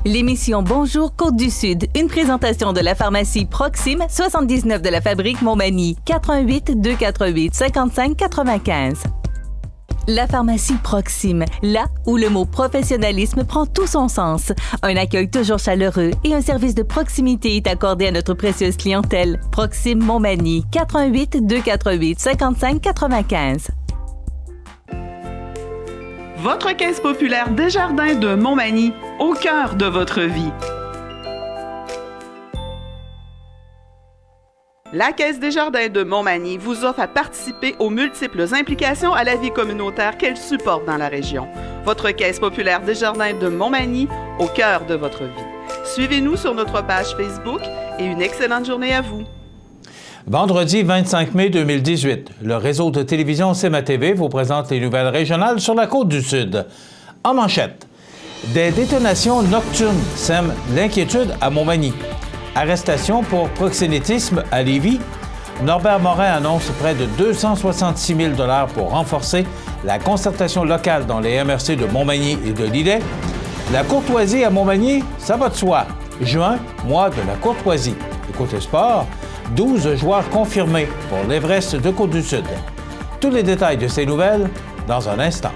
L'émission Bonjour Côte-du-Sud, une présentation de la pharmacie Proxime, 79 de la fabrique Montmagny, 88 248 55 95. La pharmacie Proxime, là où le mot professionnalisme prend tout son sens. Un accueil toujours chaleureux et un service de proximité est accordé à notre précieuse clientèle. Proxime Montmagny, 88 248 55 95. Votre caisse populaire Desjardins de Montmagny, au cœur de votre vie. La Caisse Desjardins de Montmagny vous offre à participer aux multiples implications à la vie communautaire qu'elle supporte dans la région. Votre Caisse populaire Desjardins de Montmagny, au cœur de votre vie. Suivez-nous sur notre page Facebook et une excellente journée à vous. Vendredi 25 mai 2018, le réseau de télévision CMA-TV vous présente les nouvelles régionales sur la Côte-du-Sud. En manchette, des détonations nocturnes sèment l'inquiétude à Montmagny. Arrestation pour proxénétisme à Lévis. Norbert Morin annonce près de 266 000 $ pour renforcer la concertation locale dans les MRC de Montmagny et de Lillet. La courtoisie à Montmagny, ça va de soi. Juin, mois de la courtoisie. Et côté sport, 12 joueurs confirmés pour l'Everest de Côte-du-Sud. Tous les détails de ces nouvelles dans un instant.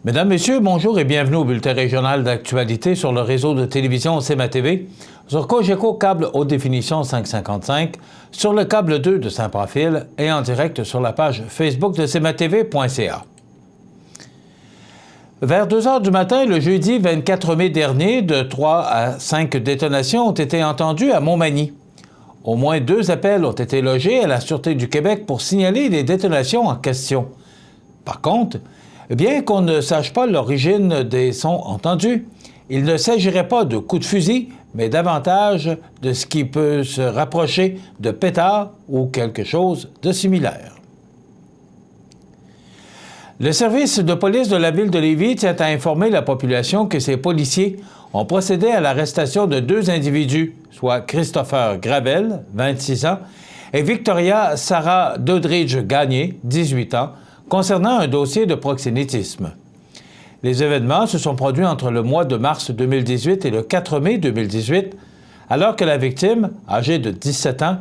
Mesdames, Messieurs, bonjour et bienvenue au bulletin régional d'actualité sur le réseau de télévision CMA-TV, sur Cogeco câble haute définition 555, sur le câble 2 de Saint-Pamphile et en direct sur la page Facebook de cmatv.ca. Vers 2 heures du matin, le jeudi 24 mai dernier, de 3 à 5 détonations ont été entendues à Montmagny. Au moins 2 appels ont été logés à la Sûreté du Québec pour signaler les détonations en question. Par contre, bien qu'on ne sache pas l'origine des sons entendus, il ne s'agirait pas de coups de fusil, mais davantage de ce qui peut se rapprocher de pétards ou quelque chose de similaire. Le service de police de la ville de Lévis tient à informer la population que ses policiers ont procédé à l'arrestation de 2 individus, soit Christopher Gravel, 26 ans, et Victoria Sarah Doddridge-Gagné, 18 ans, concernant un dossier de proxénétisme. Les événements se sont produits entre le mois de mars 2018 et le 4 mai 2018, alors que la victime, âgée de 17 ans,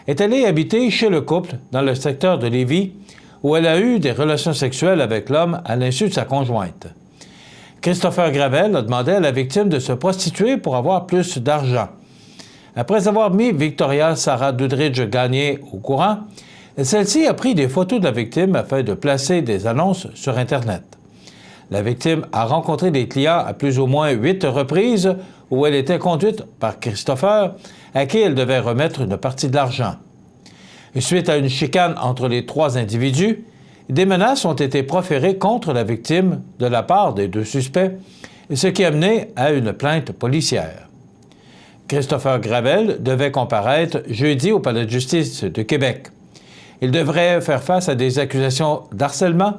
est allée habiter chez le couple dans le secteur de Lévis, où elle a eu des relations sexuelles avec l'homme à l'insu de sa conjointe. Christopher Gravel a demandé à la victime de se prostituer pour avoir plus d'argent. Après avoir mis Victoria Sarah Doddridge-Gagné au courant, celle-ci a pris des photos de la victime afin de placer des annonces sur Internet. La victime a rencontré des clients à plus ou moins 8 reprises où elle était conduite par Christopher, à qui elle devait remettre une partie de l'argent. Suite à une chicane entre les 3 individus, des menaces ont été proférées contre la victime de la part des 2 suspects, ce qui a mené à une plainte policière. Christopher Gravel devait comparaître jeudi au Palais de justice de Québec. Il devrait faire face à des accusations d'harcèlement,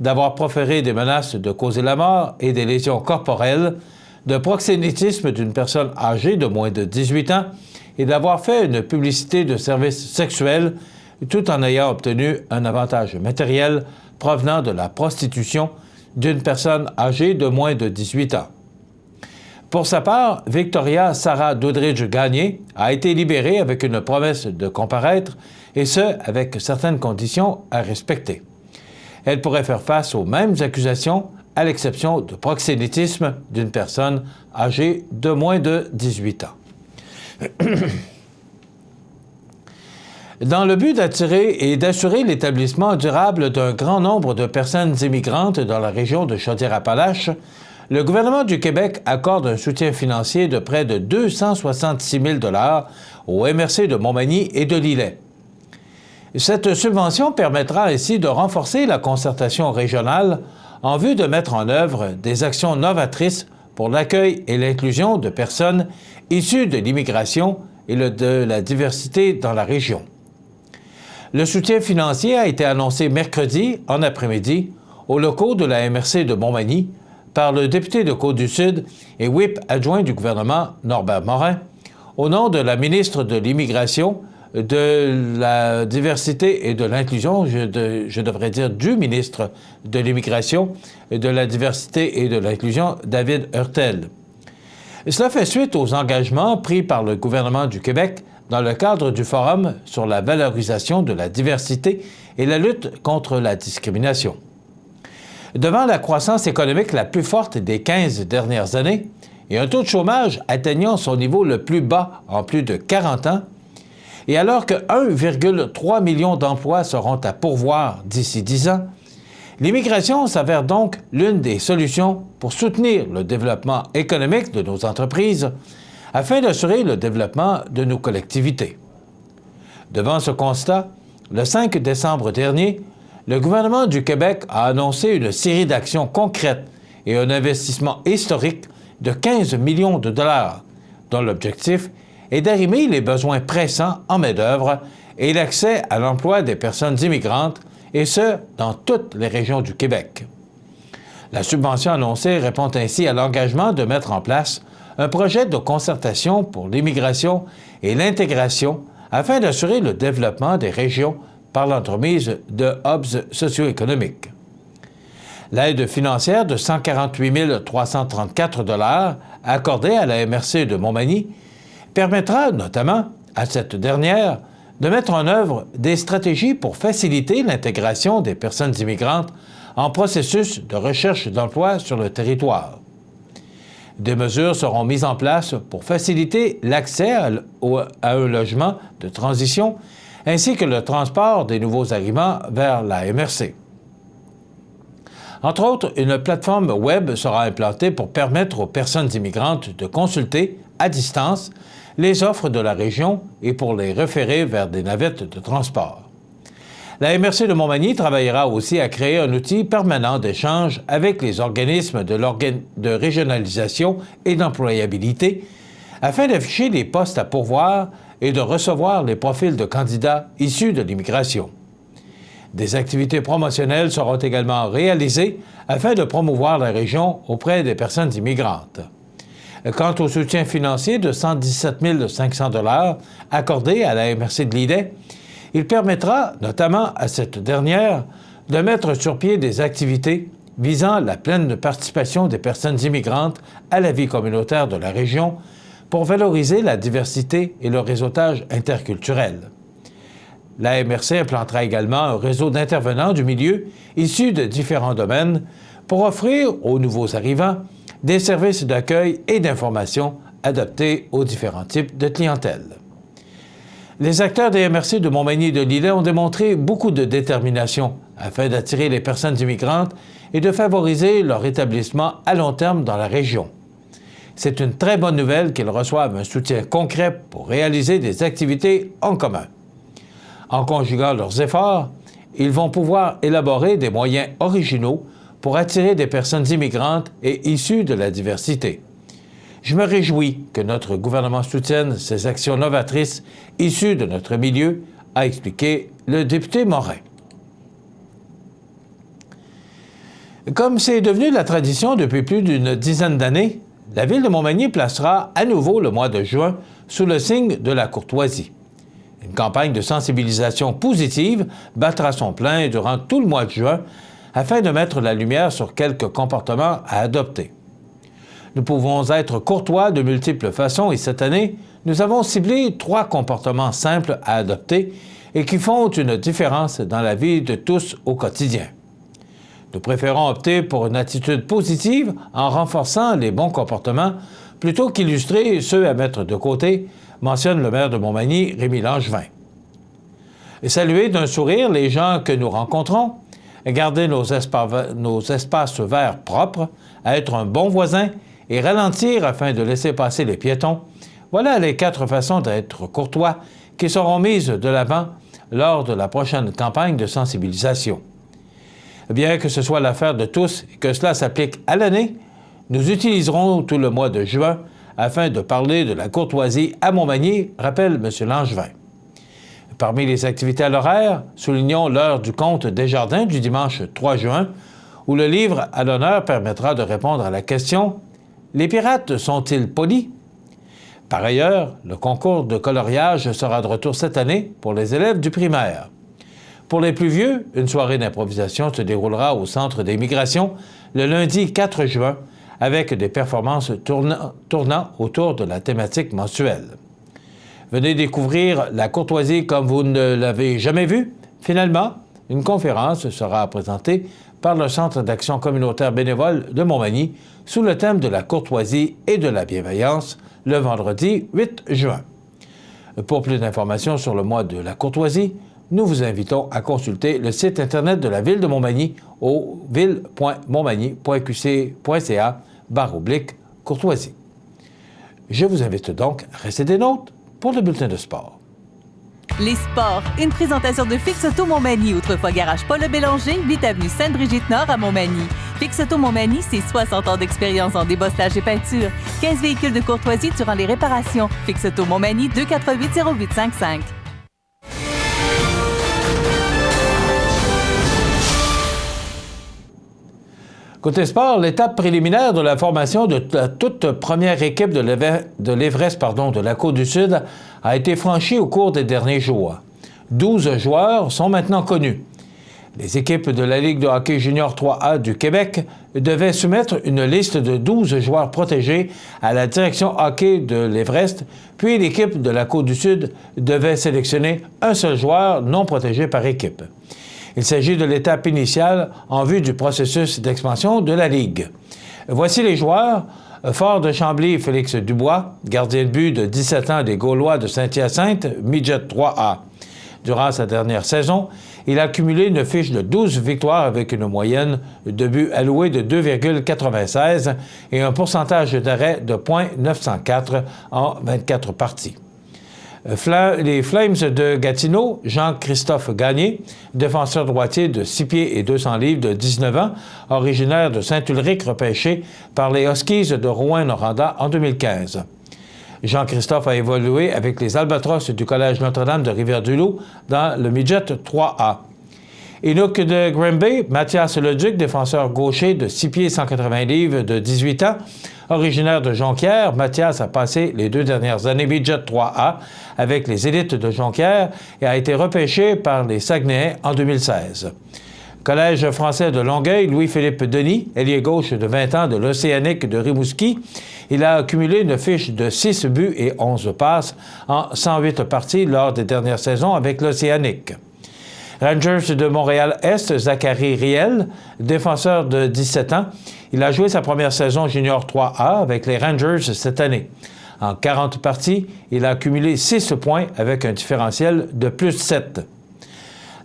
d'avoir proféré des menaces de causer la mort et des lésions corporelles, de proxénétisme d'une personne âgée de moins de 18 ans et d'avoir fait une publicité de services sexuels tout en ayant obtenu un avantage matériel provenant de la prostitution d'une personne âgée de moins de 18 ans. Pour sa part, Victoria Sarah Doddridge-Gagné a été libérée avec une promesse de comparaître, et ce, avec certaines conditions à respecter. Elle pourrait faire face aux mêmes accusations, à l'exception de proxénétisme d'une personne âgée de moins de 18 ans. Dans le but d'attirer et d'assurer l'établissement durable d'un grand nombre de personnes immigrantes dans la région de Chaudière-Appalaches, le gouvernement du Québec accorde un soutien financier de près de 266 000 $ au MRC de Montmagny et de Lillet. Cette subvention permettra ainsi de renforcer la concertation régionale en vue de mettre en œuvre des actions novatrices pour l'accueil et l'inclusion de personnes issues de l'immigration et de la diversité dans la région. Le soutien financier a été annoncé mercredi en après-midi aux locaux de la MRC de Montmagny par le député de Côte-du-Sud et whip adjoint du gouvernement Norbert Morin, au nom de la ministre de l'Immigration, de la diversité et de l'inclusion, je devrais dire du ministre de l'Immigration, de la diversité et de l'inclusion, David Hurtel. Cela fait suite aux engagements pris par le gouvernement du Québec dans le cadre du Forum sur la valorisation de la diversité et la lutte contre la discrimination. Devant la croissance économique la plus forte des 15 dernières années et un taux de chômage atteignant son niveau le plus bas en plus de 40 ans, et alors que 1,3 million d'emplois seront à pourvoir d'ici 10 ans, l'immigration s'avère donc l'une des solutions pour soutenir le développement économique de nos entreprises afin d'assurer le développement de nos collectivités. Devant ce constat, le 5 décembre dernier, le gouvernement du Québec a annoncé une série d'actions concrètes et un investissement historique de 15 millions de dollars, dont l'objectif est d'arrimer les besoins pressants en main-d'œuvre et l'accès à l'emploi des personnes immigrantes, et ce, dans toutes les régions du Québec. La subvention annoncée répond ainsi à l'engagement de mettre en place un projet de concertation pour l'immigration et l'intégration afin d'assurer le développement des régions par l'entremise de hubs socio-économiques. L'aide financière de 148 334 $ accordée à la MRC de Montmagny permettra notamment à cette dernière de mettre en œuvre des stratégies pour faciliter l'intégration des personnes immigrantes en processus de recherche d'emploi sur le territoire. Des mesures seront mises en place pour faciliter l'accès à un logement de transition ainsi que le transport des nouveaux arrivants vers la MRC. Entre autres, une plateforme web sera implantée pour permettre aux personnes immigrantes de consulter à distance les offres de la région et pour les référer vers des navettes de transport. La MRC de Montmagny travaillera aussi à créer un outil permanent d'échange avec les organismes de régionalisation et d'employabilité afin d'afficher les postes à pourvoir et de recevoir les profils de candidats issus de l'immigration. Des activités promotionnelles seront également réalisées afin de promouvoir la région auprès des personnes immigrantes. Quant au soutien financier de 117 500 $ accordé à la MRC de Lillet, il permettra notamment à cette dernière de mettre sur pied des activités visant la pleine participation des personnes immigrantes à la vie communautaire de la région pour valoriser la diversité et le réseautage interculturel. La MRC implantera également un réseau d'intervenants du milieu issus de différents domaines pour offrir aux nouveaux arrivants des services d'accueil et d'information adaptés aux différents types de clientèle. Les acteurs des MRC de Montmagny et de Lillet ont démontré beaucoup de détermination afin d'attirer les personnes immigrantes et de favoriser leur établissement à long terme dans la région. C'est une très bonne nouvelle qu'ils reçoivent un soutien concret pour réaliser des activités en commun. En conjuguant leurs efforts, ils vont pouvoir élaborer des moyens originaux pour attirer des personnes immigrantes et issues de la diversité. Je me réjouis que notre gouvernement soutienne ces actions novatrices issues de notre milieu, a expliqué le député Morin. Comme c'est devenu la tradition depuis plus d'une dizaine d'années, la Ville de Montmagny placera à nouveau le mois de juin sous le signe de la courtoisie. Une campagne de sensibilisation positive battra son plein durant tout le mois de juin afin de mettre la lumière sur quelques comportements à adopter. Nous pouvons être courtois de multiples façons et cette année, nous avons ciblé 3 comportements simples à adopter et qui font une différence dans la vie de tous au quotidien. Nous préférons opter pour une attitude positive en renforçant les bons comportements plutôt qu'illustrer ceux à mettre de côté, mentionne le maire de Montmagny, Rémi Langevin. Saluer d'un sourire les gens que nous rencontrons, garder nos espaces verts propres, être un bon voisin et ralentir afin de laisser passer les piétons. Voilà les 4 façons d'être courtois qui seront mises de l'avant lors de la prochaine campagne de sensibilisation. Bien que ce soit l'affaire de tous et que cela s'applique à l'année, nous utiliserons tout le mois de juin afin de parler de la courtoisie à Montmagny, rappelle M. Langevin. Parmi les activités à l'horaire, soulignons l'heure du conte Desjardins du dimanche 3 juin, où le livre à l'honneur permettra de répondre à la question « Les pirates sont-ils polis ?» Par ailleurs, le concours de coloriage sera de retour cette année pour les élèves du primaire. Pour les plus vieux, une soirée d'improvisation se déroulera au Centre des migrations le lundi 4 juin avec des performances tournant autour de la thématique mensuelle. Venez découvrir la courtoisie comme vous ne l'avez jamais vue. Finalement, une conférence sera présentée par le Centre d'action communautaire bénévole de Montmagny sous le thème de la courtoisie et de la bienveillance le vendredi 8 juin. Pour plus d'informations sur le mois de la courtoisie, nous vous invitons à consulter le site Internet de la Ville de Montmagny au ville.montmagny.qc.ca/courtoisie. Je vous invite donc à rester des nôtres pour le bulletin de sport. Les sports, une présentation de Fix Auto Montmagny, autrefois garage Paul Bélanger, 8 avenue Sainte-Brigitte-Nord à Montmagny. Fix Auto Montmagny, c'est 60 ans d'expérience en débosselage et peinture. 15 véhicules de courtoisie durant les réparations. Fix Auto Montmagny, 248-0855. Côté sport, l'étape préliminaire de la formation de la toute première équipe de l'Everest de la Côte-du-Sud a été franchie au cours des derniers jours. 12 joueurs sont maintenant connus. Les équipes de la Ligue de hockey junior 3A du Québec devaient soumettre une liste de 12 joueurs protégés à la direction hockey de l'Everest, puis l'équipe de la Côte-du-Sud devait sélectionner un seul joueur non protégé par équipe. Il s'agit de l'étape initiale en vue du processus d'expansion de la Ligue. Voici les joueurs. Fort de Chambly, Félix Dubois, gardien de but de 17 ans des Gaulois de Saint-Hyacinthe, Midget 3A. Durant sa dernière saison, il a cumulé une fiche de 12 victoires avec une moyenne de buts alloués de 2,96 et un pourcentage d'arrêt de .904 en 24 parties. Les Flames de Gatineau, Jean-Christophe Gagné, défenseur droitier de 6 pieds et 200 livres de 19 ans, originaire de Saint-Ulrich, repêché par les Huskies de Rouyn-Noranda en 2015. Jean-Christophe a évolué avec les Albatros du Collège Notre-Dame de Rivière-du-Loup dans le Midget 3A. Enoch de Granby, Mathias Leduc, défenseur gaucher de 6 pieds 180 livres de 18 ans, originaire de Jonquière, Mathias a passé les 2 dernières années Midget 3A avec les élites de Jonquière et a été repêché par les Saguenayens en 2016. Collège français de Longueuil, Louis-Philippe Denis, ailier gauche de 20 ans de l'Océanique de Rimouski. Il a accumulé une fiche de 6 buts et 11 passes en 108 parties lors des dernières saisons avec l'Océanique. Rangers de Montréal-Est, Zachary Riel, défenseur de 17 ans. Il a joué sa première saison junior 3A avec les Rangers cette année. En 40 parties, il a accumulé 6 points avec un différentiel de plus 7.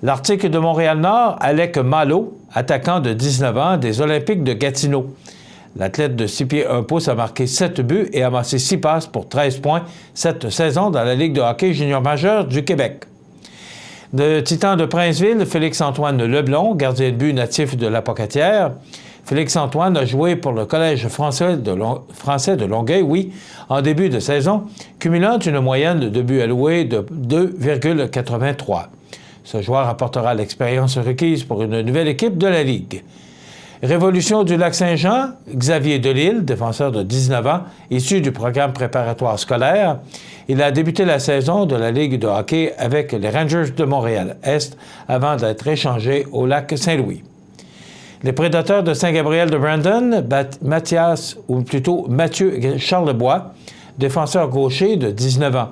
L'Arctique de Montréal-Nord, Alec Malo, attaquant de 19 ans des Olympiques de Gatineau. L'athlète de 6 pieds 1 pouces a marqué 7 buts et amassé 6 passes pour 13 points cette saison dans la Ligue de hockey junior majeur du Québec. De Titan de Princeville, Félix-Antoine Leblond, gardien de but natif de la Pocatière. Félix-Antoine a joué pour le Collège français de Longueuil, en début de saison, cumulant une moyenne de buts alloués de 2,83. Ce joueur apportera l'expérience requise pour une nouvelle équipe de la Ligue. Révolution du Lac-Saint-Jean, Xavier Delisle, défenseur de 19 ans, issu du programme préparatoire scolaire. Il a débuté la saison de la Ligue de hockey avec les Rangers de Montréal-Est avant d'être échangé au Lac-Saint-Louis. Les Prédateurs de Saint-Gabriel de Brandon, Mathieu Charlebois, défenseur gaucher de 19 ans.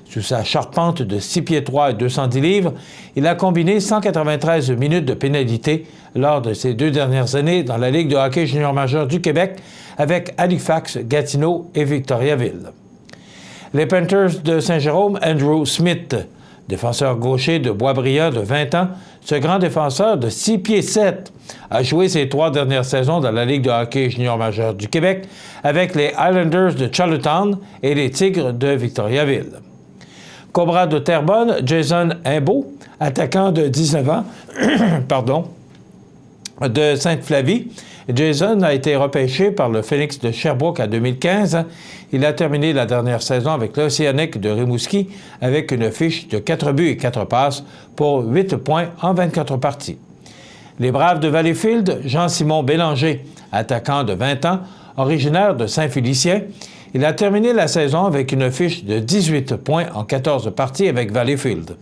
Sous sa charpente de 6 pieds 3 et 210 livres, il a combiné 193 minutes de pénalité lors de ses 2 dernières années dans la Ligue de hockey junior majeur du Québec avec Halifax, Gatineau et Victoriaville. Les Panthers de Saint-Jérôme, Andrew Smith, Défenseur gaucher de Boisbriand de 20 ans, ce grand défenseur de 6 pieds 7 a joué ses 3 dernières saisons dans la Ligue de hockey junior majeur du Québec avec les Islanders de Charlottetown et les Tigres de Victoriaville. Cobra de Terrebonne, Jason Imbeau, attaquant de 19 ans, de Sainte-Flavie. Jason a été repêché par le Phoenix de Sherbrooke en 2015. Il a terminé la dernière saison avec l'Océanique de Rimouski avec une fiche de 4 buts et 4 passes pour 8 points en 24 parties. Les Braves de Valleyfield, Jean-Simon Bélanger, attaquant de 20 ans, originaire de Saint-Félicien. Il a terminé la saison avec une fiche de 18 points en 14 parties avec Valleyfield.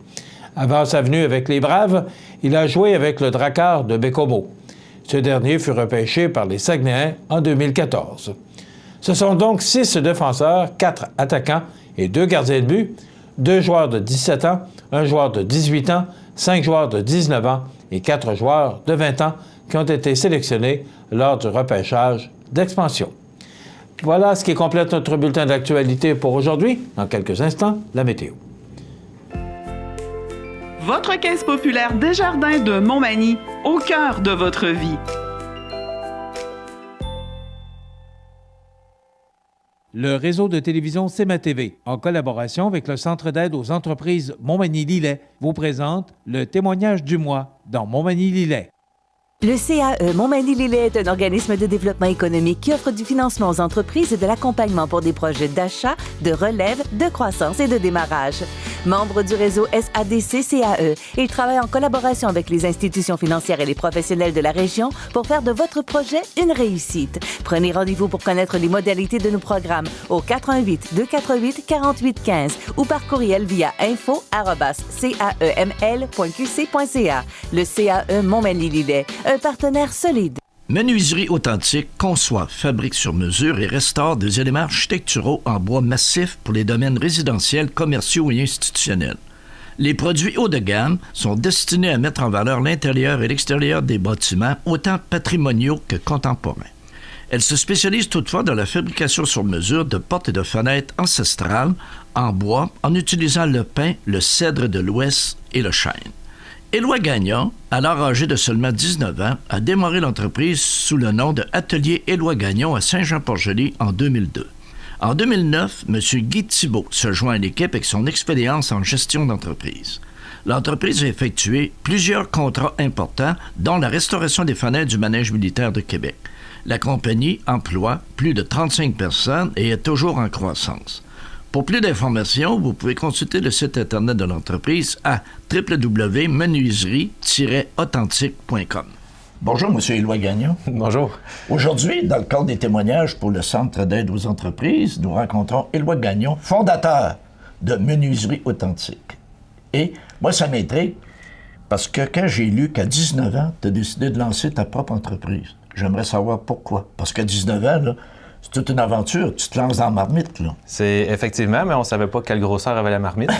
Avant sa venue avec les Braves, il a joué avec le Drakkar de Bécomo. Ce dernier fut repêché par les Saguenayens en 2014. Ce sont donc 6 défenseurs, 4 attaquants et 2 gardiens de but, 2 joueurs de 17 ans, 1 joueur de 18 ans, 5 joueurs de 19 ans et 4 joueurs de 20 ans qui ont été sélectionnés lors du repêchage d'expansion. Voilà ce qui complète notre bulletin d'actualité pour aujourd'hui. Dans quelques instants, la météo. Votre Caisse populaire Desjardins de Montmagny, au cœur de votre vie. Le réseau de télévision CEMA TV, en collaboration avec le Centre d'aide aux entreprises Montmagny-Lillet, vous présente le témoignage du mois dans Montmagny-Lillet. Le CAE Montmagny-Lillet est un organisme de développement économique qui offre du financement aux entreprises et de l'accompagnement pour des projets d'achat, de relève, de croissance et de démarrage. Membre du réseau SADC-CAE, il travaille en collaboration avec les institutions financières et les professionnels de la région pour faire de votre projet une réussite. Prenez rendez-vous pour connaître les modalités de nos programmes au 418-248-4815 ou par courriel via info@caeml.qc.ca. Le CAE Montmagny-Lillet, un partenaire solide. Menuiserie Authentique conçoit, fabrique sur mesure et restaure des éléments architecturaux en bois massif pour les domaines résidentiels, commerciaux et institutionnels. Les produits haut de gamme sont destinés à mettre en valeur l'intérieur et l'extérieur des bâtiments, autant patrimoniaux que contemporains. Elle se spécialise toutefois dans la fabrication sur mesure de portes et de fenêtres ancestrales en bois en utilisant le pin, le cèdre de l'Ouest et le chêne. Éloi Gagnon, alors âgé de seulement 19 ans, a démarré l'entreprise sous le nom de Atelier Éloi Gagnon à Saint-Jean-Port-Joli en 2002. En 2009, M. Guy Thibault se joint à l'équipe avec son expérience en gestion d'entreprise. L'entreprise a effectué plusieurs contrats importants, dont la restauration des fenêtres du Manège militaire de Québec. La compagnie emploie plus de 35 personnes et est toujours en croissance. Pour plus d'informations, vous pouvez consulter le site Internet de l'entreprise à www.menuiserie-authentique.com. Bonjour, M. Éloi Gagnon. Bonjour. Aujourd'hui, dans le cadre des témoignages pour le Centre d'aide aux entreprises, nous rencontrons Éloi Gagnon, fondateur de Menuiserie Authentique. Et moi, ça m'intrigue parce que quand j'ai lu qu'à 19 ans, tu as décidé de lancer ta propre entreprise, j'aimerais savoir pourquoi. Parce qu'à 19 ans, là, c'est toute une aventure. Tu te lances dans la marmite, là. C'est effectivement, mais on savait pas quelle grosseur avait la marmite.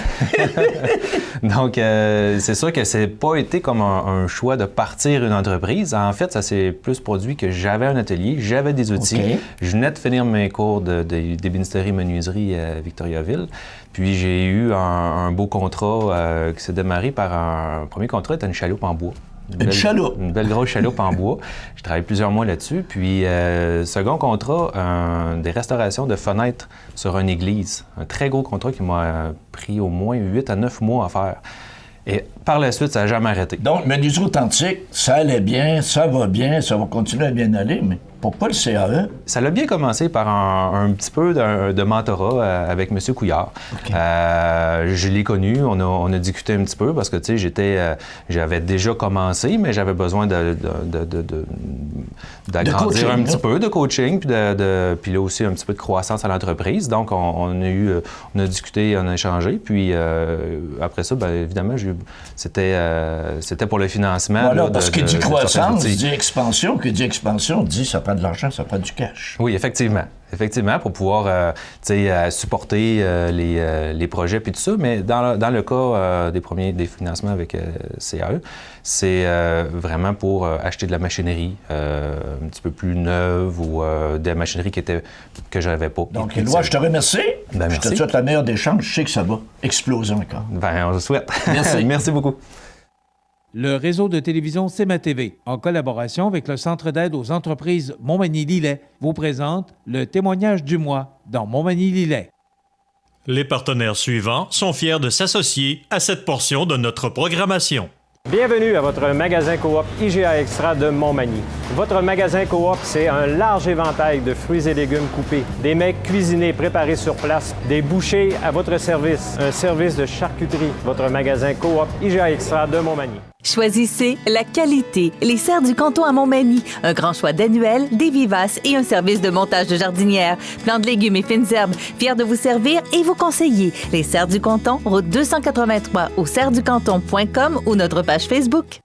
Donc, c'est sûr que c'est pas été comme un choix de partir une entreprise. En fait, ça s'est plus produit que j'avais un atelier, j'avais des outils. Okay. Je venais de finir mes cours d'ébénisterie-menuiserie à Victoriaville. Puis, j'ai eu un beau contrat qui s'est démarré par un premier contrat, c'était une chaloupe en bois. Une belle grosse chaloupe en bois. J'ai travaillé plusieurs mois là-dessus. Puis, second contrat, des restaurations de fenêtres sur une église. Un très gros contrat qui m'a pris au moins 8 à 9 mois à faire. Et par la suite, ça n'a jamais arrêté. Donc, Menuiserie Authentique, ça allait bien, ça va continuer à bien aller, mais pourquoi le CAE? Ça a bien commencé par un petit peu de mentorat avec M. Couillard. Okay. Je l'ai connu, on a discuté un petit peu parce que, tu sais, j'avais déjà commencé, mais j'avais besoin d'agrandir un petit peu, de coaching, puis là aussi un petit peu de croissance à l'entreprise. Donc, on a discuté, on a échangé, puis après ça, bien évidemment, c'était pour le financement. Voilà, parce que dit croissance, dit expansion, dit ça prend de l'argent, ça prend du cash. Oui, effectivement. effectivement, pour pouvoir supporter les projets puis tout ça. Mais dans le cas des financements avec CAE, c'est vraiment pour acheter de la machinerie un petit peu plus neuve ou de la machinerie que je n'avais pas. Donc, Éloi, je te remercie. Ben, merci. Je te souhaite la meilleure des chances. Je sais que ça va exploser encore. Ben, on le souhaite. Merci. Merci beaucoup. Le réseau de télévision CEMA TV, en collaboration avec le Centre d'aide aux entreprises Montmagny-Lillet, vous présente le témoignage du mois dans Montmagny-Lillet. Les partenaires suivants sont fiers de s'associer à cette portion de notre programmation. Bienvenue à votre magasin Coop IGA Extra de Montmagny. Votre magasin Coop, c'est un large éventail de fruits et légumes coupés, des mets cuisinés préparés sur place, des bouchées à votre service, un service de charcuterie. Votre magasin Coop IGA Extra de Montmagny. Choisissez la qualité. Les Serres du Canton à Montmagny. Un grand choix d'annuels, des vivaces et un service de montage de jardinière. Plants de légumes et fines herbes. Fiers de vous servir et vous conseiller. Les Serres du Canton, route 283 au serresducanton.com ou notre page Facebook.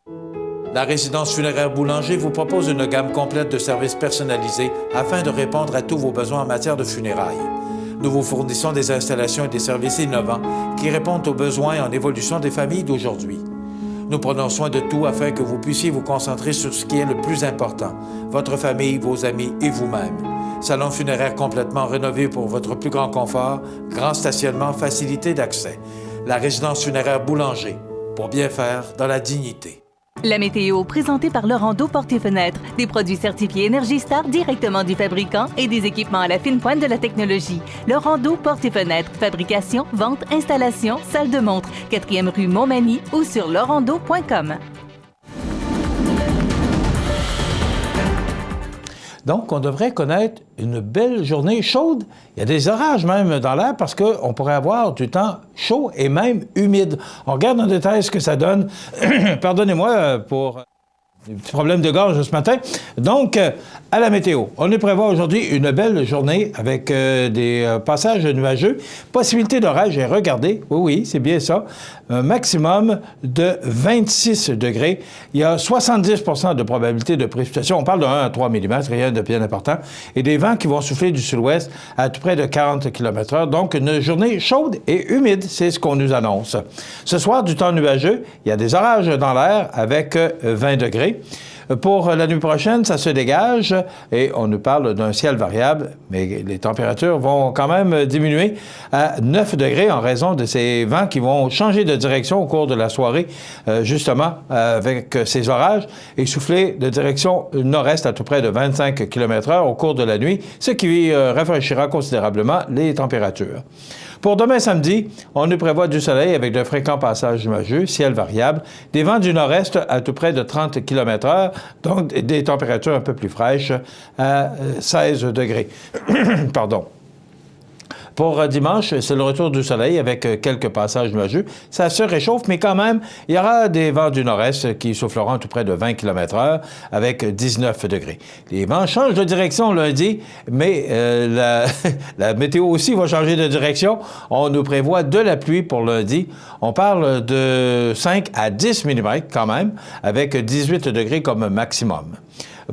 La résidence funéraire Boulanger vous propose une gamme complète de services personnalisés afin de répondre à tous vos besoins en matière de funérailles. Nous vous fournissons des installations et des services innovants qui répondent aux besoins en évolution des familles d'aujourd'hui. Nous prenons soin de tout afin que vous puissiez vous concentrer sur ce qui est le plus important, votre famille, vos amis et vous-même. Salon funéraire complètement rénové pour votre plus grand confort, grand stationnement, facilité d'accès. La résidence funéraire Boulanger, pour bien faire dans la dignité. La météo, présentée par Laurando Portes et Fenêtres. Des produits certifiés Énergie Star directement du fabricant et des équipements à la fine pointe de la technologie. Laurando Portes et Fenêtres. Fabrication, vente, installation, salle de montre. 4e rue Montmagny ou sur laurando.com. Donc, on devrait connaître une belle journée chaude. Il y a des orages même dans l'air parce qu'on pourrait avoir du temps chaud et même humide. On regarde en détail ce que ça donne. Pardonnez-moi pour des petits problèmes de gorge ce matin. Donc, à la météo, on nous prévoit aujourd'hui une belle journée avec des passages nuageux. Possibilité d'orage, et regardez, oui, c'est bien ça, un maximum de 26 degrés. Il y a 70 de probabilité de précipitation. On parle de 1 à 3 mm, rien de bien important. Et des vents qui vont souffler du sud-ouest à tout près de 40 km/h. Donc, une journée chaude et humide, c'est ce qu'on nous annonce. Ce soir, du temps nuageux, il y a des orages dans l'air avec 20 degrés. Pour la nuit prochaine, ça se dégage et on nous parle d'un ciel variable, mais les températures vont quand même diminuer à 9 degrés en raison de ces vents qui vont changer de direction au cours de la soirée, justement avec ces orages, et souffler de direction nord-est à tout près de 25 km/h au cours de la nuit, ce qui rafraîchira considérablement les températures. Pour demain samedi, on nous prévoit du soleil avec de fréquents passages nuageux, ciel variable, des vents du nord-est à tout près de 30 km/h, donc des températures un peu plus fraîches à 16 degrés. Pardon. Pour dimanche, c'est le retour du soleil avec quelques passages nuageux. Ça se réchauffe, mais quand même, il y aura des vents du nord-est qui souffleront à tout près de 20 km/h avec 19 degrés. Les vents changent de direction lundi, mais la météo aussi va changer de direction. On nous prévoit de la pluie pour lundi. On parle de 5 à 10 mm quand même, avec 18 degrés comme maximum.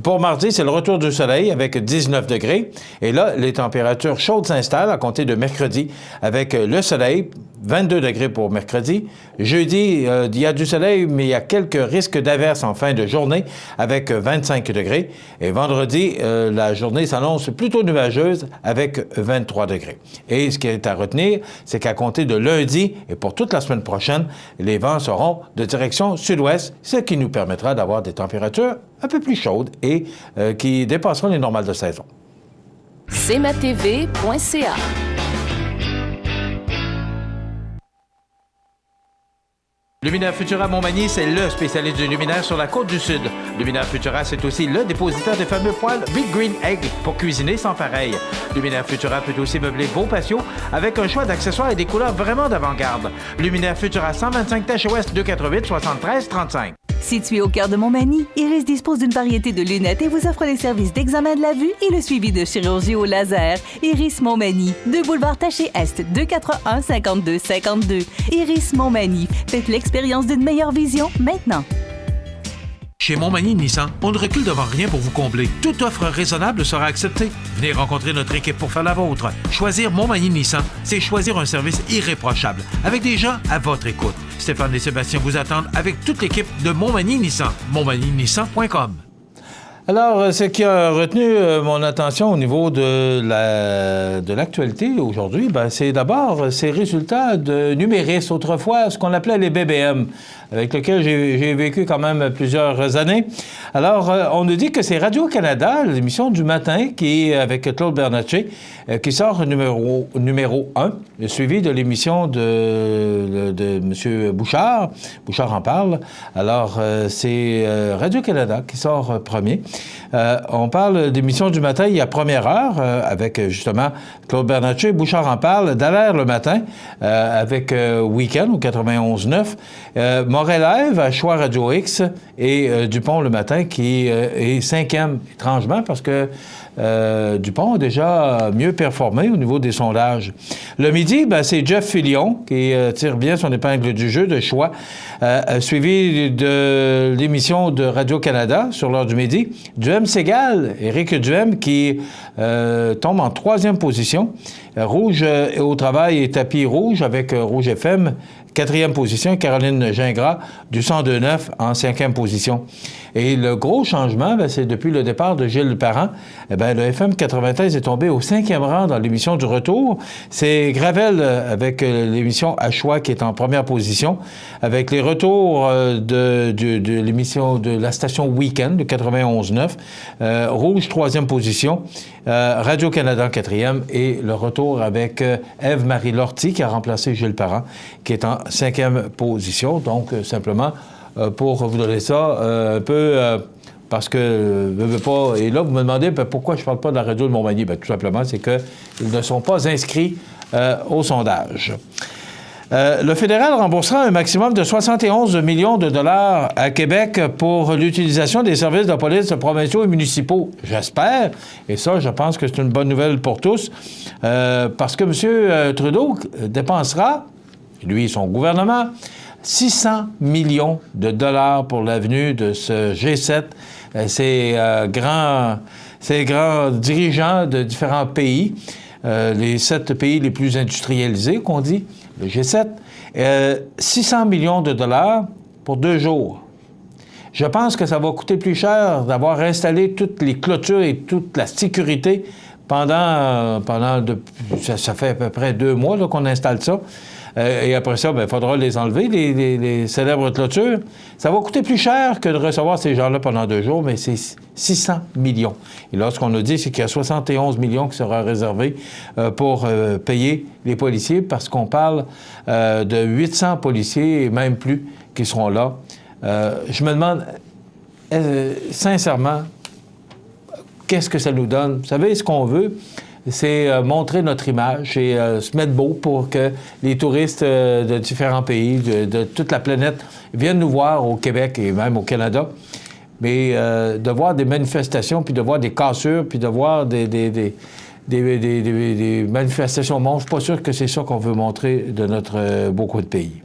Pour mardi, c'est le retour du soleil avec 19 degrés. Et là, les températures chaudes s'installent à compter de mercredi avec le soleil, 22 degrés pour mercredi. Jeudi, il y a du soleil, mais il y a quelques risques d'averses en fin de journée avec 25 degrés. Et vendredi, la journée s'annonce plutôt nuageuse avec 23 degrés. Et ce qui est à retenir, c'est qu'à compter de lundi et pour toute la semaine prochaine, les vents seront de direction sud-ouest, ce qui nous permettra d'avoir des températures un peu plus chaudes et qui dépasseront les normales de saison. cmatv.ca. Luminaire Futura Montmagny, c'est le spécialiste du luminaire sur la côte du Sud. Luminaire Futura, c'est aussi le dépositaire des fameux poêles Big Green Egg pour cuisiner sans pareil. Luminaire Futura peut aussi meubler vos patios avec un choix d'accessoires et des couleurs vraiment d'avant-garde. Luminaire Futura, 125 Tache Ouest, 248 73 35. Situé au cœur de Montmagny, Iris dispose d'une variété de lunettes et vous offre les services d'examen de la vue et le suivi de chirurgie au laser. Iris Montmagny, 2 boulevard Taché Est, 241 52 52. Iris Montmagny, faites l'expérience d'une meilleure vision maintenant. Chez Montmagny Nissan, on ne recule devant rien pour vous combler. Toute offre raisonnable sera acceptée. Venez rencontrer notre équipe pour faire la vôtre. Choisir Montmagny Nissan, c'est choisir un service irréprochable, avec des gens à votre écoute. Stéphane et Sébastien vous attendent avec toute l'équipe de Montmagny Nissan. montmagnynissan.com. Alors, ce qui a retenu mon attention au niveau de l'actualité aujourd'hui, c'est d'abord ces résultats de numéristes, autrefois ce qu'on appelait les BBM, avec lesquels j'ai vécu quand même plusieurs années. Alors, on nous dit que c'est Radio-Canada, l'émission du matin, qui est avec Claude Bernatchez, qui sort numéro 1, suivi de l'émission de M. Bouchard. Bouchard en parle. Alors, c'est Radio-Canada qui sort premier. On parle d'émission du matin, il y a première heure, avec justement Claude Bernatchez. Bouchard en parle. Dallaire le matin, avec Week-end au 91.9. Morel-Ève à Choix Radio X et Dupont le matin qui est cinquième, étrangement, parce que Dupont a déjà mieux performé au niveau des sondages. Le midi, c'est Jeff Fillion qui tire bien son épingle du jeu de Choix, suivi de l'émission de Radio-Canada sur l'heure du midi. Duhem Ségal, Éric Duhem qui tombe en troisième position. Rouge au travail et Tapis rouge avec Rouge FM, quatrième position. Caroline Gingras du 102.9 en cinquième position. Et le gros changement, c'est depuis le départ de Gilles Parent. Le FM 93 est tombé au cinquième rang dans l'émission du retour. C'est Gravel avec l'émission À Choix qui est en première position. Avec les retours de l'émission de la station Week-end de 91.9. Rouge, troisième position. Radio-Canada, quatrième. Et le retour avec Ève-Marie Lortie qui a remplacé Gilles Parent, qui est en cinquième position. Donc, simplement, pour vous donner ça un peu... parce que, pas... Et là, vous me demandez pourquoi je ne parle pas de la radio de Montmagny. Tout simplement, c'est qu'ils ne sont pas inscrits au sondage. Le fédéral remboursera un maximum de 71 millions de dollars à Québec pour l'utilisation des services de police provinciaux et municipaux. J'espère, et ça, je pense que c'est une bonne nouvelle pour tous, parce que M. Trudeau dépensera, lui et son gouvernement, 600 millions de dollars pour l'avenue de ce G7, ces grands dirigeants de différents pays, les 7 pays les plus industrialisés, qu'on dit, le G7, 600 millions de dollars pour 2 jours. Je pense que ça va coûter plus cher d'avoir installé toutes les clôtures et toute la sécurité pendant ça fait à peu près 2 mois qu'on installe ça. Et après ça, il faudra les enlever, les célèbres clôtures. Ça va coûter plus cher que de recevoir ces gens-là pendant 2 jours, mais c'est 600 millions. Et là, ce qu'on nous dit, c'est qu'il y a 71 millions qui sera réservé pour payer les policiers, parce qu'on parle de 800 policiers, et même plus, qui seront là. Je me demande, sincèrement, qu'est-ce que ça nous donne? Vous savez, ce qu'on veut, c'est montrer notre image et se mettre beau pour que les touristes de différents pays, de toute la planète, viennent nous voir au Québec et même au Canada. Mais de voir des manifestations, puis de voir des cassures, puis de voir des manifestations monstres, je suis pas sûr que c'est ça qu'on veut montrer de notre beaucoup de pays.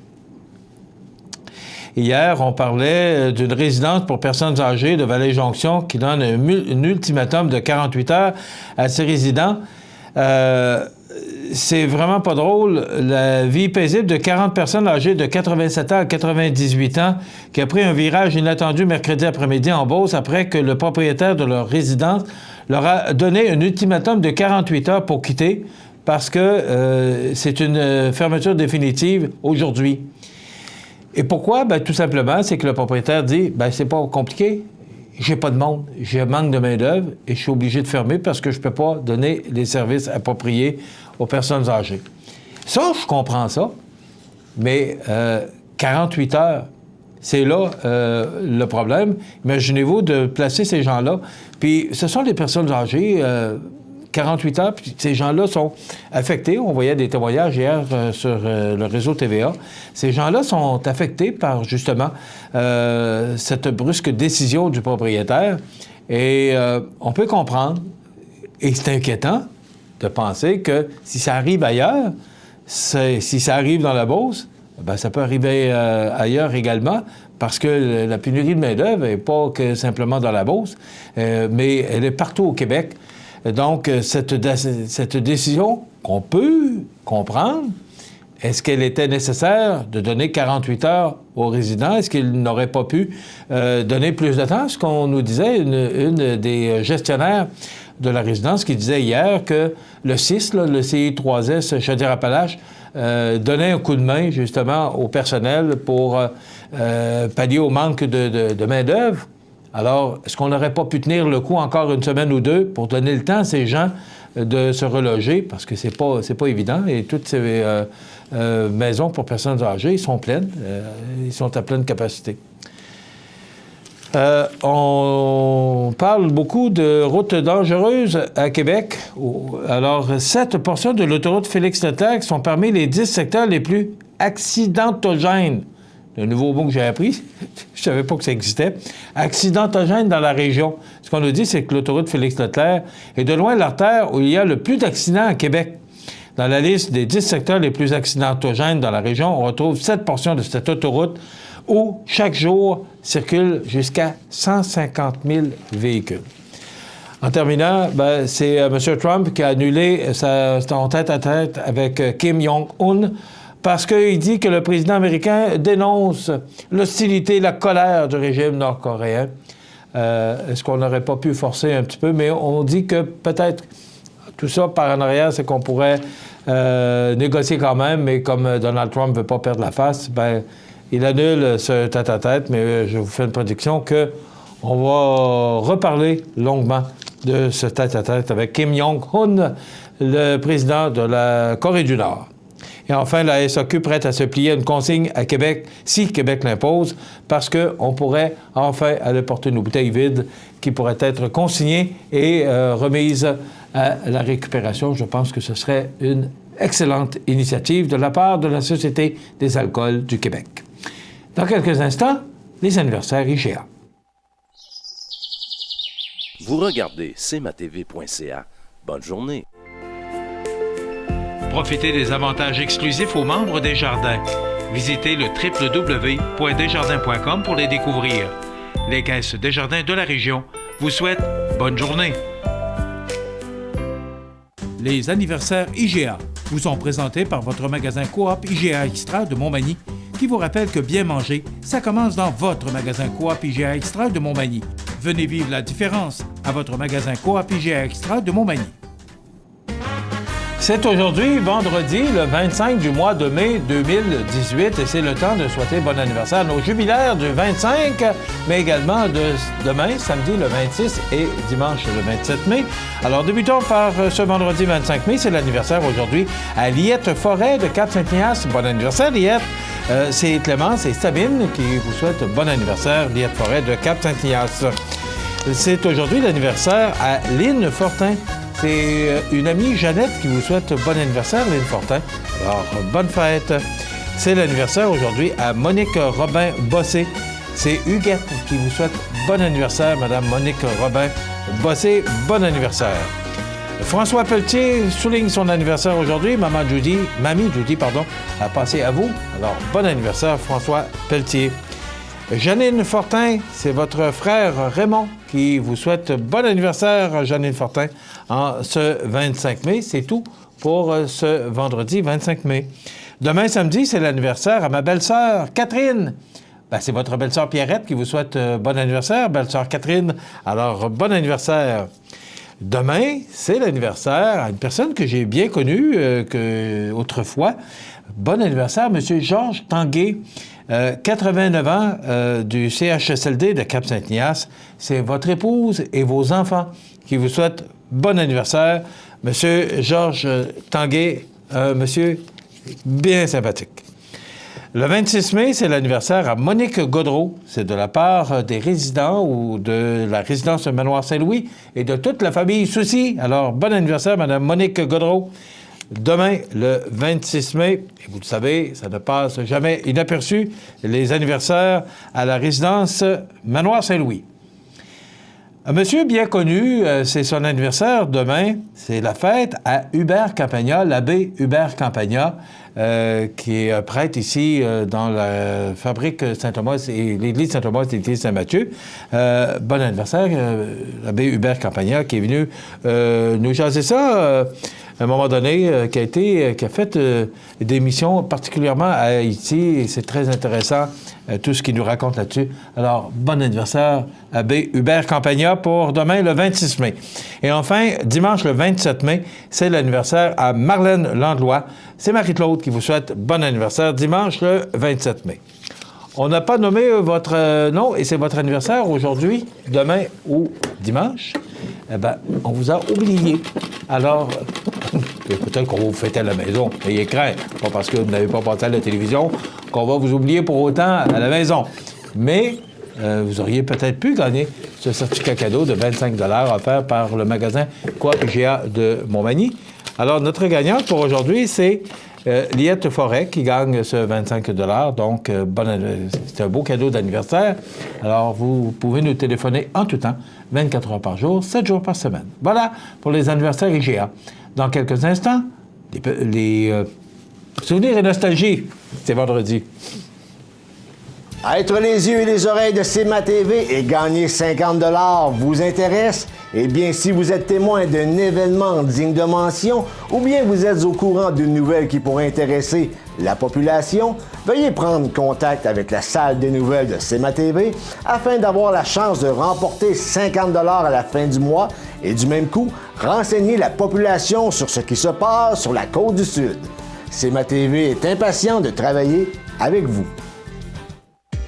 Hier, on parlait d'une résidence pour personnes âgées de Vallée-Jonction qui donne un ultimatum de 48 heures à ses résidents. C'est vraiment pas drôle. La vie paisible de 40 personnes âgées de 87 ans à 98 ans qui a pris un virage inattendu mercredi après-midi en Beauce après que le propriétaire de leur résidence leur a donné un ultimatum de 48 heures pour quitter parce que c'est une fermeture définitive aujourd'hui. Et pourquoi? Tout simplement, c'est que le propriétaire dit, c'est pas compliqué, j'ai pas de monde, j'ai un manque de main-d'œuvre et je suis obligé de fermer parce que je peux pas donner les services appropriés aux personnes âgées. Ça, je comprends ça, mais 48 heures, c'est là le problème. Imaginez-vous de placer ces gens-là, puis ce sont des personnes âgées... 48 heures, puis ces gens-là sont affectés. On voyait des témoignages hier sur le réseau TVA. Ces gens-là sont affectés par, justement, cette brusque décision du propriétaire. Et on peut comprendre, et c'est inquiétant de penser que si ça arrive ailleurs, si ça arrive dans la Beauce, ça peut arriver ailleurs également, parce que la pénurie de main-d'œuvre n'est pas que simplement dans la Beauce, mais elle est partout au Québec. Donc, cette décision qu'on peut comprendre, est-ce qu'elle était nécessaire de donner 48 heures aux résidents? Est-ce qu'ils n'auraient pas pu donner plus de temps? Ce qu'on nous disait, une des gestionnaires de la résidence qui disait hier que le CIS, le CI3S Chaudière-Appalaches, donnait un coup de main, justement, au personnel pour pallier au manque de main-d'œuvre. Alors, est-ce qu'on n'aurait pas pu tenir le coup encore une semaine ou deux pour donner le temps à ces gens de se reloger? Parce que c'est pas évident. Et toutes ces maisons pour personnes âgées, ils sont pleines. Ils sont à pleine capacité. On parle beaucoup de routes dangereuses à Québec. Alors, 7 portions de l'autoroute Félix-Leclerc sont parmi les 10 secteurs les plus accidentogènes. Un nouveau mot que j'ai appris, je ne savais pas que ça existait. Accidentogène dans la région. Ce qu'on nous dit, c'est que l'autoroute Félix-Leclerc est de loin l'artère où il y a le plus d'accidents à Québec. Dans la liste des 10 secteurs les plus accidentogènes dans la région, on retrouve 7 portions de cette autoroute où, chaque jour, circulent jusqu'à 150 000 véhicules. En terminant, c'est M. Trump qui a annulé son tête-à-tête avec Kim Jong-un parce qu'il dit que le président américain dénonce l'hostilité, la colère du régime nord-coréen. Est-ce qu'on n'aurait pas pu forcer un petit peu? Mais on dit que peut-être tout ça par en arrière, c'est qu'on pourrait négocier quand même, mais comme Donald Trump ne veut pas perdre la face, il annule ce tête-à-tête, mais je vous fais une prédiction qu'on va reparler longuement de ce tête-à-tête avec Kim Jong-un, le président de la Corée du Nord. Et enfin, la SAQ prête à se plier à une consigne à Québec, si Québec l'impose, parce qu'on pourrait enfin aller porter nos bouteilles vides qui pourraient être consignées et remises à la récupération. Je pense que ce serait une excellente initiative de la part de la Société des alcools du Québec. Dans quelques instants, les anniversaires IGA. Vous regardez cmatv.ca. Bonne journée. Profitez des avantages exclusifs aux membres des Jardins. Visitez le www.desjardins.com pour les découvrir. Les caisses Desjardins de la région vous souhaitent bonne journée. Les anniversaires IGA vous sont présentés par votre magasin Coop IGA Extra de Montmagny, qui vous rappelle que bien manger, ça commence dans votre magasin Coop IGA Extra de Montmagny. Venez vivre la différence à votre magasin Coop IGA Extra de Montmagny. C'est aujourd'hui, vendredi, le 25 du mois de mai 2018, et c'est le temps de souhaiter bon anniversaire à nos jubilaires du 25, mais également de demain, samedi, le 26 et dimanche, le 27 mai. Alors, débutons par ce vendredi 25 mai, c'est l'anniversaire aujourd'hui à Liette Forêt de Cap-Saint-Ignace. Bon anniversaire, Liette! C'est Clémence et Sabine qui vous souhaitent bon anniversaire, Liette Forêt de Cap-Saint-Ignace. C'est aujourd'hui l'anniversaire à Lynne Fortin. C'est une amie, Jeannette, qui vous souhaite bon anniversaire, Lynne Fortin. Alors, bonne fête. C'est l'anniversaire aujourd'hui à Monique Robin-Bossé. C'est Huguette qui vous souhaite bon anniversaire, Madame Monique Robin-Bossé. Bon anniversaire. François Pelletier souligne son anniversaire aujourd'hui. Mamie Judy, a passé à vous. Alors, bon anniversaire, François Pelletier. Janine Fortin, c'est votre frère Raymond qui vous souhaite bon anniversaire, Janine Fortin, en ce 25 mai. C'est tout pour ce vendredi 25 mai. Demain, samedi, c'est l'anniversaire à ma belle-sœur Catherine. C'est votre belle-sœur Pierrette qui vous souhaite bon anniversaire, belle-sœur Catherine. Alors, bon anniversaire. Demain, c'est l'anniversaire à une personne que j'ai bien connue autrefois. Bon anniversaire, M. Georges Tanguay. 89 ans du CHSLD de Cap-Saint-Ignace. C'est votre épouse et vos enfants qui vous souhaitent bon anniversaire. Monsieur Georges Tanguay, monsieur bien sympathique. Le 26 mai, c'est l'anniversaire à Monique Gaudreau. C'est de la part des résidents ou de la résidence Manoir Saint-Louis et de toute la famille Soucy. Alors, bon anniversaire, Mme Monique Gaudreau. Demain, le 26 mai, et vous le savez, ça ne passe jamais inaperçu, les anniversaires à la résidence Manoir Saint-Louis. Un monsieur bien connu, c'est son anniversaire demain. C'est la fête à Hubert Campagna, l'abbé Hubert Campagna, qui est prêtre ici dans la fabrique Saint-Thomas et l'église Saint-Thomas et l'église Saint-Mathieu. Bon anniversaire, l'abbé Hubert Campagna, qui est venu nous jaser ça à un moment donné, qui a fait des missions particulièrement à Haïti, et c'est très intéressant tout ce qu'il nous raconte là-dessus. Alors, bon anniversaire, abbé Hubert Campagna, pour demain, le 26 mai. Et enfin, dimanche, le 27 mai, c'est l'anniversaire à Marlène Landlois. C'est Marie-Claude qui vous souhaite bon anniversaire, dimanche, le 27 mai. On n'a pas nommé votre nom, et c'est votre anniversaire aujourd'hui, demain ou dimanche. Eh bien, on vous a oublié. Alors, peut-être qu'on va vous fêter à la maison. Ayez crainte. Pas parce que vous n'avez pas passé à la télévision qu'on va vous oublier pour autant à la maison. Mais vous auriez peut-être pu gagner ce certificat cadeau de 25 $ offert par le magasin Coop IGA de Montmagny. Alors, notre gagnante pour aujourd'hui, c'est Liette Forêt qui gagne ce 25 $. Donc, c'est un beau cadeau d'anniversaire. Alors, vous pouvez nous téléphoner en tout temps, 24 heures par jour, 7 jours par semaine. Voilà pour les anniversaires IGA. Dans quelques instants, les souvenirs et nostalgie. C'est vendredi. Être les yeux et les oreilles de CMA TV et gagner 50 $ vous intéresse? Eh bien, si vous êtes témoin d'un événement digne de mention ou bien vous êtes au courant d'une nouvelle qui pourrait intéresser la population, veuillez prendre contact avec la salle des nouvelles de CMA TV afin d'avoir la chance de remporter 50 $ à la fin du mois et du même coup, renseigner la population sur ce qui se passe sur la côte du Sud. CMA TV est impatient de travailler avec vous.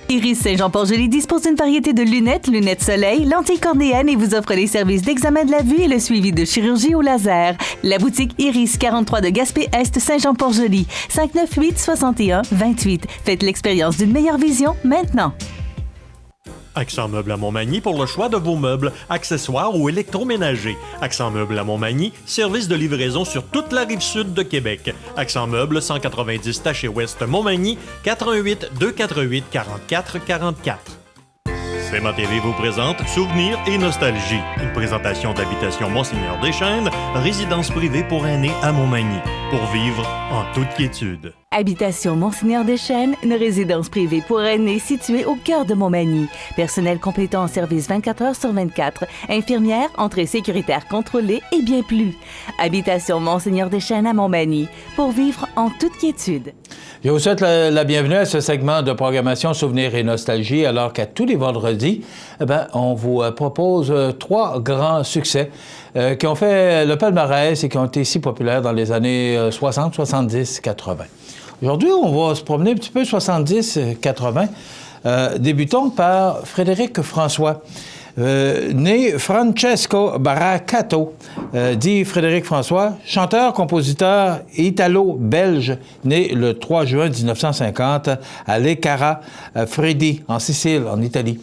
Iris Saint-Jean-Port-Joli dispose d'une variété de lunettes soleil, lentilles cornéennes et vous offre les services d'examen de la vue et le suivi de chirurgie au laser. La boutique Iris 43 de Gaspé-Est Saint-Jean-Port-Joli, 598-61-28. Faites l'expérience d'une meilleure vision maintenant. Accent Meubles à Montmagny pour le choix de vos meubles, accessoires ou électroménagers. Accent Meubles à Montmagny, service de livraison sur toute la rive sud de Québec. Accent Meubles, 190 Taché Ouest Montmagny, 88 248 44 44. CMA TV vous présente Souvenirs et Nostalgie, une présentation d'Habitation Monseigneur Deschênes, résidence privée pour aînés à Montmagny, pour vivre en toute quiétude. Habitation Monseigneur Deschênes, une résidence privée pour aînés située au cœur de Montmagny. Personnel complétant en service 24 heures sur 24. Infirmière, entrée sécuritaire contrôlée et bien plus. Habitation Monseigneur Deschênes à Montmagny, pour vivre en toute quiétude. Je vous souhaite la bienvenue à ce segment de programmation Souvenirs et Nostalgie, alors qu'à tous les vendredis, on vous propose 3 grands succès qui ont fait le palmarès et qui ont été si populaires dans les années 60, 70, 80. Aujourd'hui, on va se promener un petit peu 70, 80. Débutons par Frédéric François. Né Francesco Baracato, dit Frédéric François, chanteur, compositeur italo-belge, né le 3 juin 1950 à Lecara, Freddi, en Sicile, en Italie.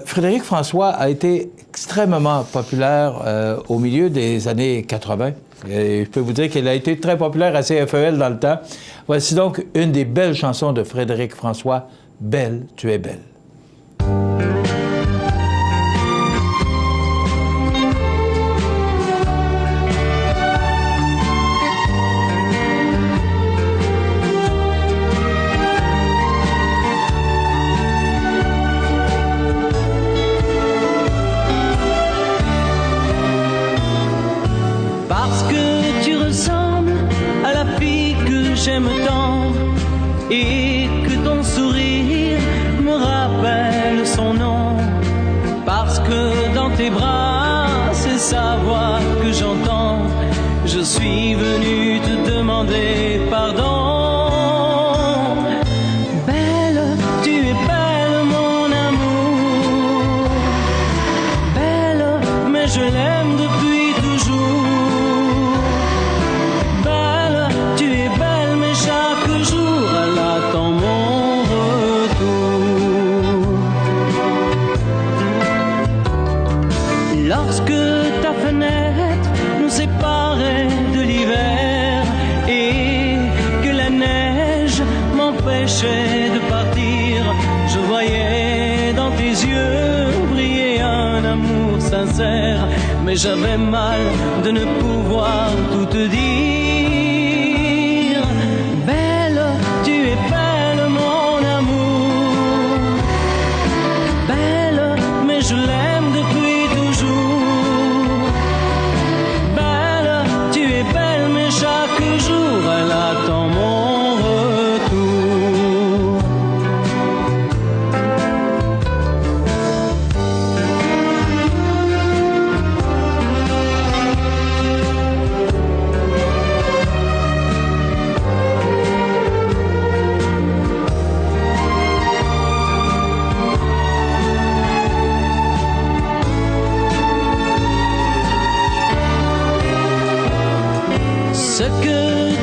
Frédéric François a été extrêmement populaire au milieu des années 80. Et je peux vous dire qu'il a été très populaire à CFEL dans le temps. Voici donc une des belles chansons de Frédéric François, « Belle, tu es belle ». J'aime tant et que ton sourire me rappelle son nom, parce que dans tes bras c'est sa voix que j'entends. Je suis venu te demander pardon. Belle, tu es belle mon amour, belle mais je l'aime depuis toujours. Chaque jour, elle attend mon retour. Lorsque ta fenêtre nous séparait de l'hiver et que la neige m'empêchait de partir, je voyais dans tes yeux briller un amour d'amour sincère, mais j'avais mal de ne pouvoir tout te dire. Belle, tu es belle mon amour, belle, mais je l'aime depuis toujours. Belle, tu es belle, mais chaque jour elle attend mon retour. Ce que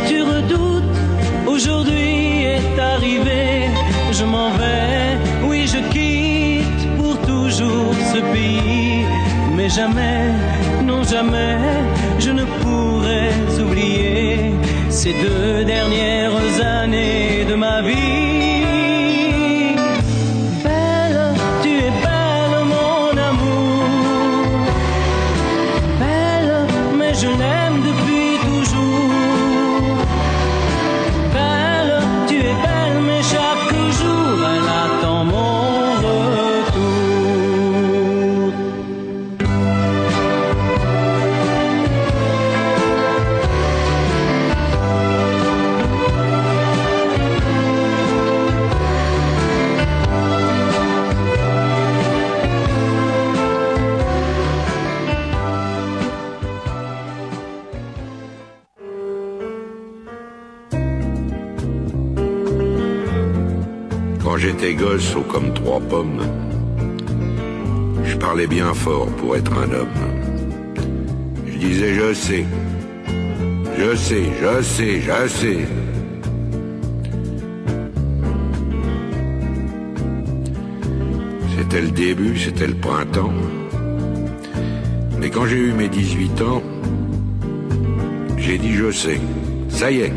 tu redoutes aujourd'hui est arrivé. Je m'en vais, oui je quitte pour toujours ce pays. Mais jamais, non jamais, je ne pourrai oublier ces 2 dernières années de ma vie. Belle, tu es belle mon amour, belle, mais je l'aime depuis toujours. Belle, tu es belle, mais chaque jour elle attend mon retour. Quand j'étais gosse, haut comme 3 pommes, je parlais bien fort pour être un homme. Je disais je sais, je sais, je sais, je sais. C'était le début, c'était le printemps. Mais quand j'ai eu mes 18 ans, j'ai dit je sais. Ça y est,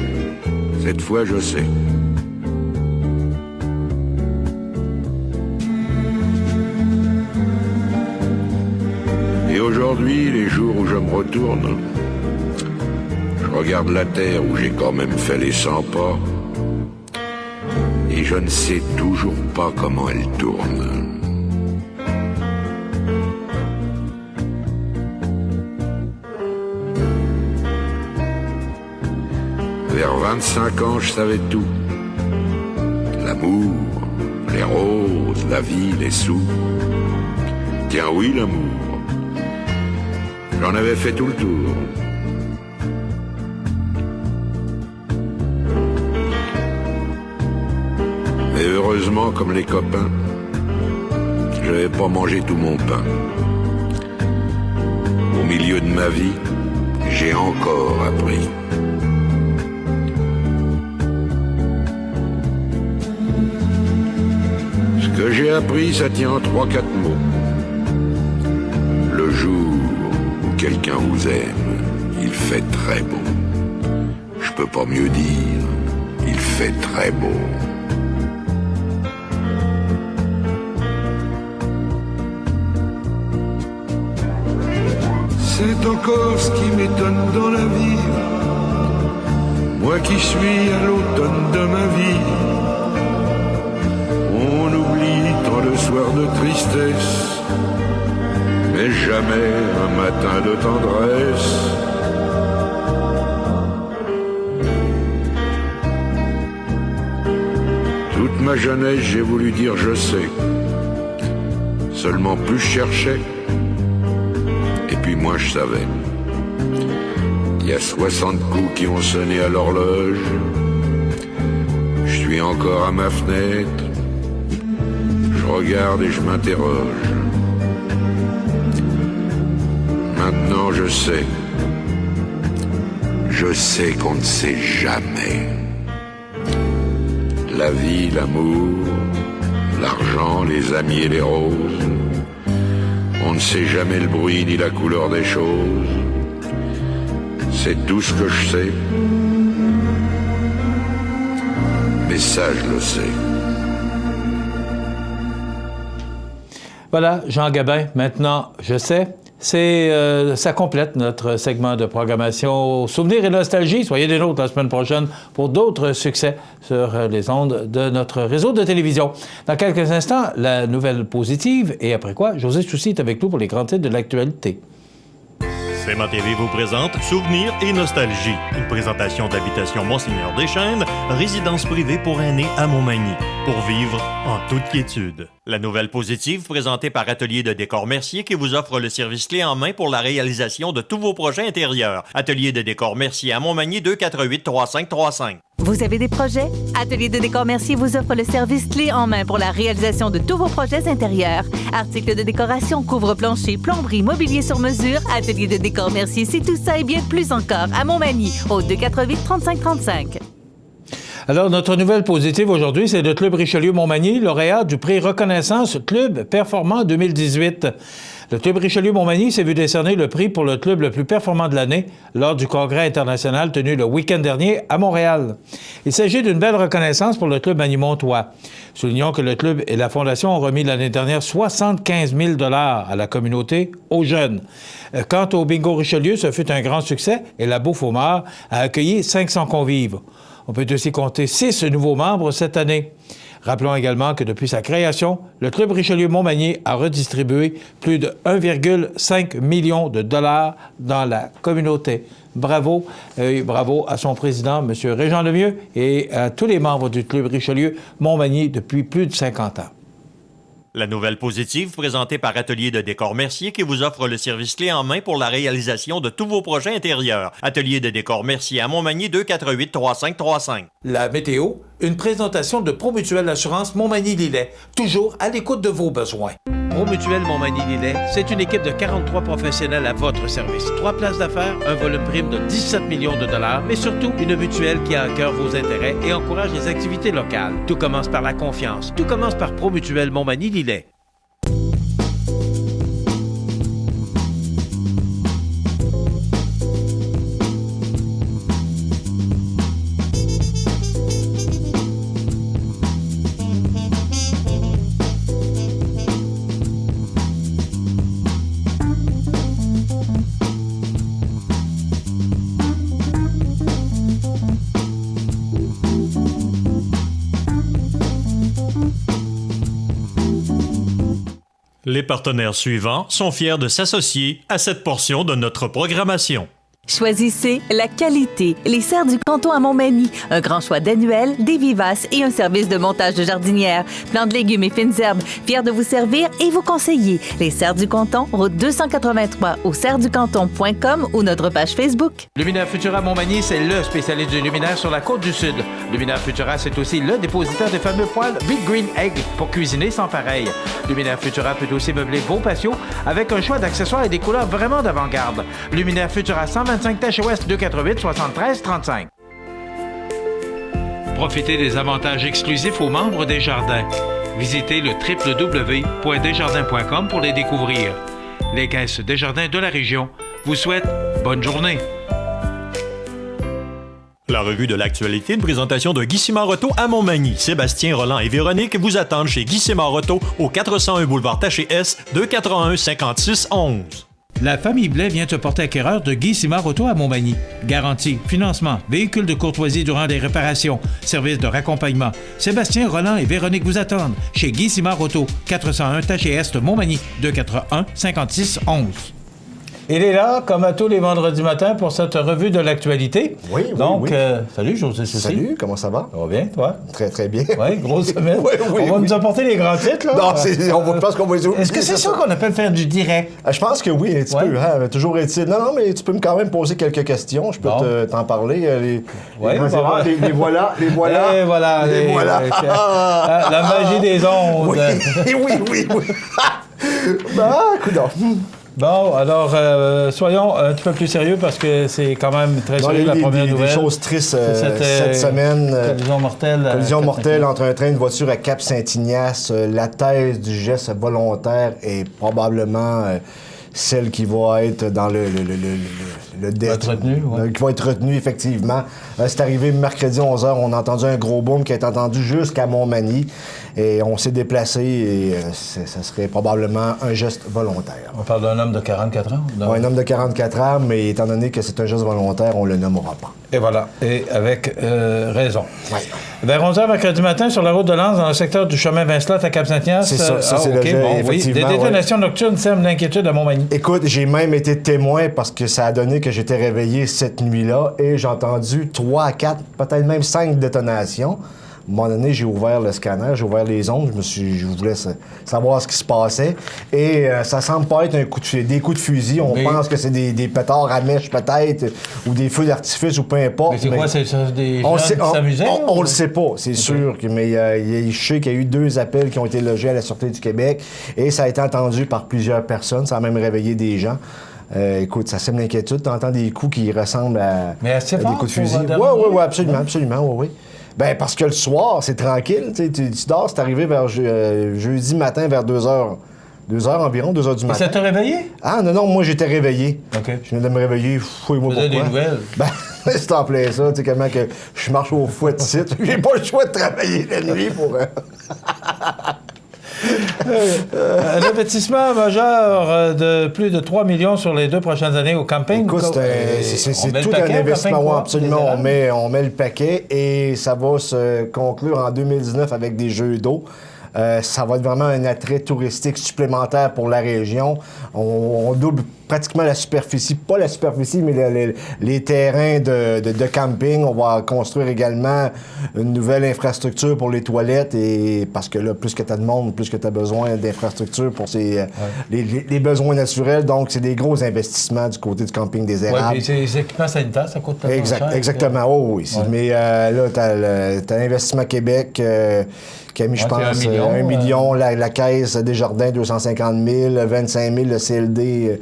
cette fois je sais. Et aujourd'hui, les jours où je me retourne, je regarde la terre où j'ai quand même fait les 100 pas, et je ne sais toujours pas comment elle tourne. Vers 25 ans, je savais tout. L'amour, les roses, la vie, les sous. Tiens oui, l'amour. J'en avais fait tout le tour. Mais heureusement, comme les copains, je n'avais pas mangé tout mon pain. Au milieu de ma vie, j'ai encore appris. Ce que j'ai appris, ça tient en 3-4 mots. Le jour où quelqu'un vous aime, il fait très beau. Je peux pas mieux dire, il fait très beau. C'est encore ce qui m'étonne dans la vie. Moi qui suis à l'automne de ma vie. On oublie tant le soir de tristesse, mais jamais un matin de tendresse. Toute ma jeunesse, j'ai voulu dire je sais. Seulement plus je cherchais, et puis moi je savais. Il y a 60 coups qui ont sonné à l'horloge. Je suis encore à ma fenêtre. Je regarde et je m'interroge. Maintenant je sais. Je sais qu'on ne sait jamais. La vie, l'amour, l'argent, les amis et les roses. On ne sait jamais le bruit ni la couleur des choses. C'est tout ce que je sais. Mais ça, je le sais. Voilà, Jean Gabin, maintenant, je sais, ça complète notre segment de programmation Souvenirs et nostalgie. Soyez des nôtres la semaine prochaine pour d'autres succès sur les ondes de notre réseau de télévision. Dans quelques instants, la nouvelle positive et après quoi, José Soucy est avec nous pour les grands titres de l'actualité. CMA TV vous présente Souvenirs et nostalgie, une présentation d'Habitation Monseigneur Deschênes, résidence privée pour aînés à Montmagny, pour vivre en toute quiétude. La nouvelle positive présentée par Atelier de décor Mercier qui vous offre le service clé en main pour la réalisation de tous vos projets intérieurs. Atelier de décor Mercier à Montmagny 248-3535. Vous avez des projets? Atelier de décor Mercier vous offre le service clé en main pour la réalisation de tous vos projets intérieurs. Articles de décoration, couvre-plancher, plomberie, mobilier sur mesure. Atelier de décor Mercier, c'est tout ça et bien plus encore à Montmagny au 248-3535. Alors, notre nouvelle positive aujourd'hui, c'est le Club Richelieu-Montmagny, lauréat du prix Reconnaissance Club Performant 2018. Le Club Richelieu-Montmagny s'est vu décerner le prix pour le club le plus performant de l'année lors du congrès international tenu le week-end dernier à Montréal. Il s'agit d'une belle reconnaissance pour le club magny-montois. Soulignons que le club et la Fondation ont remis l'année dernière 75 000 $ à la communauté, aux jeunes. Quant au Bingo Richelieu, ce fut un grand succès et la Bouffe aux Morts a accueilli 500 convives. On peut aussi compter 6 nouveaux membres cette année. Rappelons également que depuis sa création, le Club Richelieu-Montmagny a redistribué plus de 1,5 million de dollars dans la communauté. Bravo, bravo à son président, M. Régent Lemieux, et à tous les membres du Club Richelieu-Montmagny depuis plus de 50 ans. La nouvelle positive présentée par Atelier de décor Mercier qui vous offre le service clé en main pour la réalisation de tous vos projets intérieurs. Atelier de décor Mercier à Montmagny 248-3535. La météo, une présentation de Promutuelle Assurance Montmagny-Lillet, toujours à l'écoute de vos besoins. Promutuelle Montmagny-Lillet, c'est une équipe de 43 professionnels à votre service. 3 places d'affaires, un volume prime de 17 millions de dollars, mais surtout une mutuelle qui a à cœur vos intérêts et encourage les activités locales. Tout commence par la confiance. Tout commence par Promutuelle Montmagny-Lillet. Les partenaires suivants sont fiers de s'associer à cette portion de notre programmation. Choisissez la qualité. Les Serres du Canton à Montmagny. Un grand choix d'annuels, des vivaces et un service de montage de jardinière. Plants de légumes et fines herbes. Fiers de vous servir et vous conseiller. Les Serres du Canton, route 283 au serresducanton.com ou notre page Facebook. Luminaire Futura Montmagny, c'est le spécialiste du luminaire sur la côte du Sud. Luminaire Futura, c'est aussi le dépositaire des fameux poêles Big Green Egg pour cuisiner sans pareil. Luminaire Futura peut aussi meubler vos patios avec un choix d'accessoires et des couleurs vraiment d'avant-garde. Luminaire Futura 125 Tache Ouest 248-73-35. Profitez des avantages exclusifs aux membres des Jardins. Visitez le www.desjardins.com pour les découvrir. Les caisses Desjardins de la région vous souhaitent bonne journée. La revue de l'actualité, une présentation de Guy Simard-Auto à Montmagny. Sébastien, Roland et Véronique vous attendent chez Guy Simard-Auto au 401 boulevard Taché-S 281-5611. La famille Blais vient te porter acquéreur de Guy Simard-Auto à Montmagny. Garantie, financement, véhicules de courtoisie durant les réparations, services de raccompagnement. Sébastien, Roland et Véronique vous attendent chez Guy Simard-Auto, 401 Taché-Est, Montmagny, 241-5611. Il est là, comme à tous les vendredis matins, pour cette revue de l'actualité. Oui, Donc, oui. Salut, José Soucy. Salut, comment ça va? Ça va bien, toi? Très, très bien. Oui, grosse semaine. Oui, on va nous apporter les grands titres, là? Non, je pense qu'on va les oublier. Est-ce que c'est ça qu'on appelle faire du direct? Je pense que oui, un petit peu. Hein? Toujours est-il. Non, mais tu peux quand même poser quelques questions. Je peux t'en parler. Les voilà. Les voilà. Et voilà. Les voilà. La magie des ondes. Oui. Coudonc. Bon, alors, soyons un petit peu plus sérieux parce que c'est quand même très sérieux la première nouvelle. Des choses tristes cette semaine. Collision mortelle. Entre un train de voiture à Cap-Saint-Ignace. La thèse du geste volontaire est probablement celle qui va être dans le qui va être retenu, effectivement. C'est arrivé mercredi 11h, on a entendu un gros boom qui a été entendu jusqu'à Montmagny. Et on s'est déplacé et ça serait probablement un geste volontaire. On parle d'un homme de 44 ans? Un homme de 44 ans, mais étant donné que c'est un geste volontaire, on le nommera pas. Et voilà, et avec raison. Oui. Vers 11h mercredi matin, sur la route de Lens, dans le secteur du chemin Vincelotte à Cap-Saint-Ignace. C'est ça, c'est le jet, effectivement. Des détonations nocturnes sèment l'inquiétude à Montmagny. Écoute, j'ai même été témoin parce que ça a donné que j'étais réveillé cette nuit-là et j'ai entendu 3 à 4, peut-être même 5 détonations. À un moment donné, j'ai ouvert le scanner, j'ai ouvert les ondes, je voulais savoir ce qui se passait. Et ça semble pas être des coups de fusil. On pense que c'est des pétards à mèche peut-être, ou des feux d'artifice, ou peu importe. Mais c'est quoi, c'est ça, des gens qui s'amusaient? On le sait pas, c'est sûr. Mais je sais qu'il y a eu 2 appels qui ont été logés à la Sûreté du Québec. Et ça a été entendu par plusieurs personnes. Ça a même réveillé des gens. Écoute, ça sème l'inquiétude. Tu entends des coups qui ressemblent à des coups de fusil. Oui, absolument, oui. Ben parce que le soir, c'est tranquille. Tu dors, c'est arrivé vers jeudi matin vers 2h. 2h environ, 2h du matin. Ça t'a réveillé? Ah non, moi j'étais réveillé. OK. Je venais de me réveiller, fouille-moi pourquoi. Des nouvelles? Ben, c'est en plein ça, tu sais, comment que je marche au fouet de site. J'ai pas le choix de travailler la nuit pour... Un investissement majeur de plus de 3 millions sur les 2 prochaines années au camping. Écoute, c'est tout un investissement. Absolument, on met le paquet et ça va se conclure en 2019 avec des jeux d'eau. Ça va être vraiment un attrait touristique supplémentaire pour la région. On double pratiquement la superficie, pas la superficie, mais les terrains de camping. On va construire également une nouvelle infrastructure pour les toilettes et parce que là, plus que tu as de monde, plus que tu as besoin d'infrastructures pour les besoins naturels. Donc, c'est des gros investissements du côté du camping des Érables. Oui, les équipements sanitaires, ça coûte tellement cher. Exactement, oui. Ouais. Mais là, tu as l'Investissement Québec qui a mis, je pense, 1 million. La Caisse Desjardins, 250 000, 25 000, le CLD.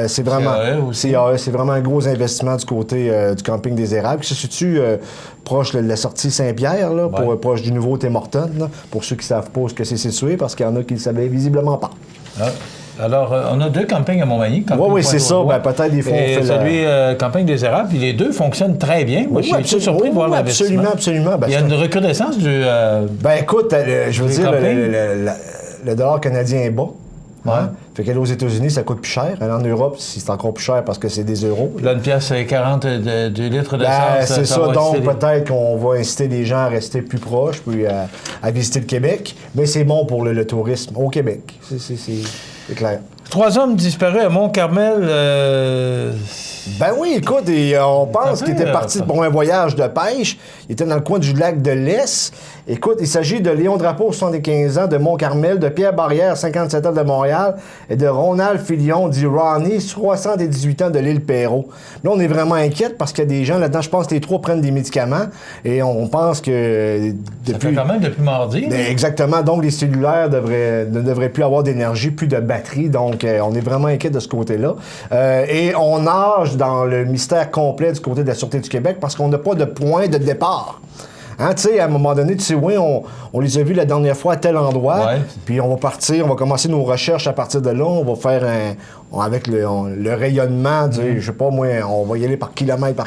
C'est vraiment, c'est vraiment un gros investissement du côté du camping des Érables qui se situe proche de la sortie Saint-Pierre, là, proche du nouveau Tim Hortons, là, pour ceux qui ne savent pas où c'est situé, parce qu'il y en a qui ne le savaient visiblement pas. Ah. Alors, on a 2 campings à Montmagny. Oui, c'est ça. Ben, peut-être des fois, on fait celui camping des Érables, puis les 2 fonctionnent très bien. Moi, je suis surpris de voir l'investissement. Absolument. Ben, il y a une recrudescence du Ben, écoute, je veux dire, le dollar canadien est bas. Ouais. Fait qu'aller aux États-Unis, ça coûte plus cher. Aller en Europe, c'est encore plus cher parce que c'est des euros. Là, une pièce, c'est 40 du litre d'essence. C'est ça. Donc, peut-être qu'on va inciter les gens à rester plus proches, puis à visiter le Québec. Mais c'est bon pour le tourisme au Québec. C'est clair. 3 hommes disparus à Mont-Carmel. Ben oui, écoute, on pense qu'il était parti pour un voyage de pêche. Il était dans le coin du lac de l'Est. Écoute, il s'agit de Léon Drapeau, 75 ans, de Mont-Carmel, de Pierre Barrière, 57 ans, de Montréal, et de Ronald Filion, dit Ronnie, 78 ans, de l'île Perrot. Là, on est vraiment inquiète parce qu'il y a des gens là-dedans, je pense que les 3 prennent des médicaments, et on pense que depuis... Ça fait quand même depuis mardi. Exactement, donc les cellulaires ne devraient plus avoir d'énergie, plus de batterie, donc on est vraiment inquiet de ce côté-là. Et on nage dans le mystère complet du côté de la Sûreté du Québec parce qu'on n'a pas de point de départ. Hein, tu sais, à un moment donné, tu sais, oui, on les a vus la dernière fois à tel endroit, puis on va partir, on va commencer nos recherches à partir de là, on va faire avec le rayonnement, tu sais, je sais pas, moi, on va y aller par kilomètre,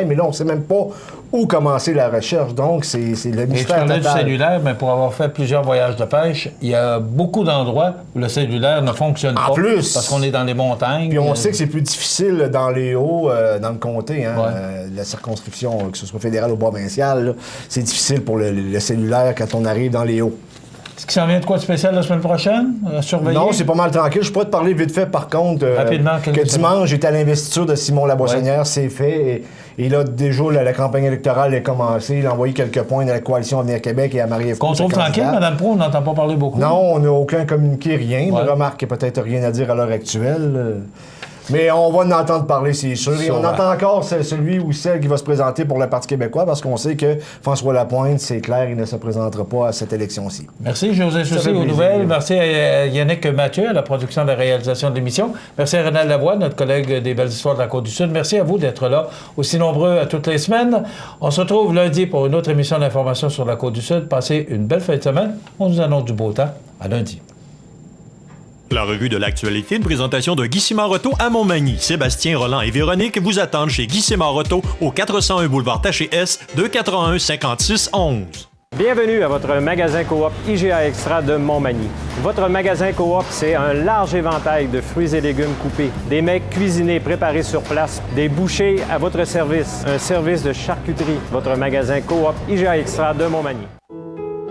mais là, on sait même pas où commencer la recherche, donc c'est le mystère total. Et tu parlais du cellulaire, mais pour avoir fait plusieurs voyages de pêche, il y a beaucoup d'endroits où le cellulaire ne fonctionne pas. En plus! Parce qu'on est dans les montagnes. Puis on sait que c'est plus difficile dans les hauts, dans le comté, hein, la circonscription, que ce soit fédérale ou provinciale, là, c'est difficile pour le cellulaire quand on arrive dans les hauts. Est-ce qu'il s'en vient de quoi de spécial la semaine prochaine? À surveiller? Non, c'est pas mal tranquille. Je pourrais te parler vite fait, par contre, rapidement, que dimanche, j'étais à l'investiture de Simon Laboissonnière, c'est fait. Et là, déjà, la campagne électorale est commencée. Il a envoyé quelques points de la coalition Avenir Québec et à Marie-Ève. Qu'on trouve tranquille, Mme Proulx, on n'entend pas parler beaucoup. Non, on n'a aucun communiqué, rien. Mais remarque qu'il n'y a peut-être rien à dire à l'heure actuelle. Mais on va en entendre parler, c'est sûr. Et on entend encore celui ou celle qui va se présenter pour le Parti québécois parce qu'on sait que François Lapointe, c'est clair, il ne se présentera pas à cette élection-ci. Merci, José Chaussé aux nouvelles. Merci à Yannick Mathieu à la production et la réalisation de l'émission. Merci à Renal Lavoie, notre collègue des Belles Histoires de la Côte-du-Sud. Merci à vous d'être là, aussi nombreux à toutes les semaines. On se retrouve lundi pour une autre émission d'information sur la Côte-du-Sud. Passez une belle fin de semaine. On nous annonce du beau temps. À lundi. La revue de l'actualité, une présentation de Guy Simard-Auto à Montmagny. Sébastien, Roland et Véronique vous attendent chez Guy Simard-Auto au 401 boulevard Taché-S, 281-5611. Bienvenue à votre magasin Coop IGA Extra de Montmagny. Votre magasin Coop, c'est un large éventail de fruits et légumes coupés, des mets cuisinés préparés sur place, des bouchées à votre service, un service de charcuterie. Votre magasin Coop IGA Extra de Montmagny.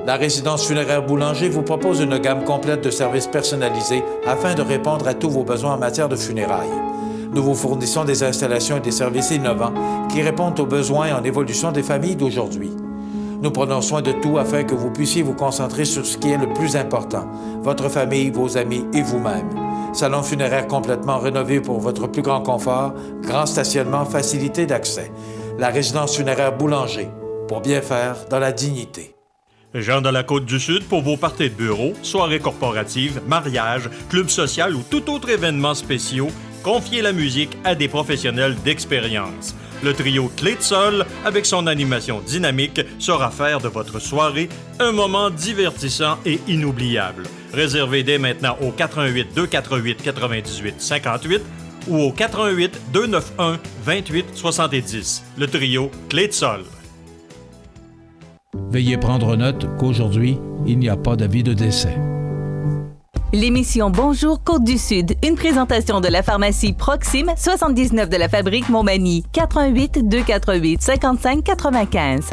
La résidence funéraire Boulanger vous propose une gamme complète de services personnalisés afin de répondre à tous vos besoins en matière de funérailles. Nous vous fournissons des installations et des services innovants qui répondent aux besoins en évolution des familles d'aujourd'hui. Nous prenons soin de tout afin que vous puissiez vous concentrer sur ce qui est le plus important, votre famille, vos amis et vous-même. Salon funéraire complètement rénové pour votre plus grand confort, grand stationnement, facilité d'accès. La résidence funéraire Boulanger, pour bien faire dans la dignité. Jean de la Côte-du-Sud pour vos parties de bureau, soirées corporatives, mariages, clubs sociaux ou tout autre événement spéciaux, confiez la musique à des professionnels d'expérience. Le trio Clé de Sol, avec son animation dynamique, saura faire de votre soirée un moment divertissant et inoubliable. Réservez dès maintenant au 88 248 98 58 ou au 88 291 28 70. Le trio Clé de Sol. Veuillez prendre note qu'aujourd'hui, il n'y a pas d'avis de décès. L'émission Bonjour Côte-du-Sud, une présentation de la pharmacie Proxime, 79 de la Fabrique Montmagny, 418 248 55 95.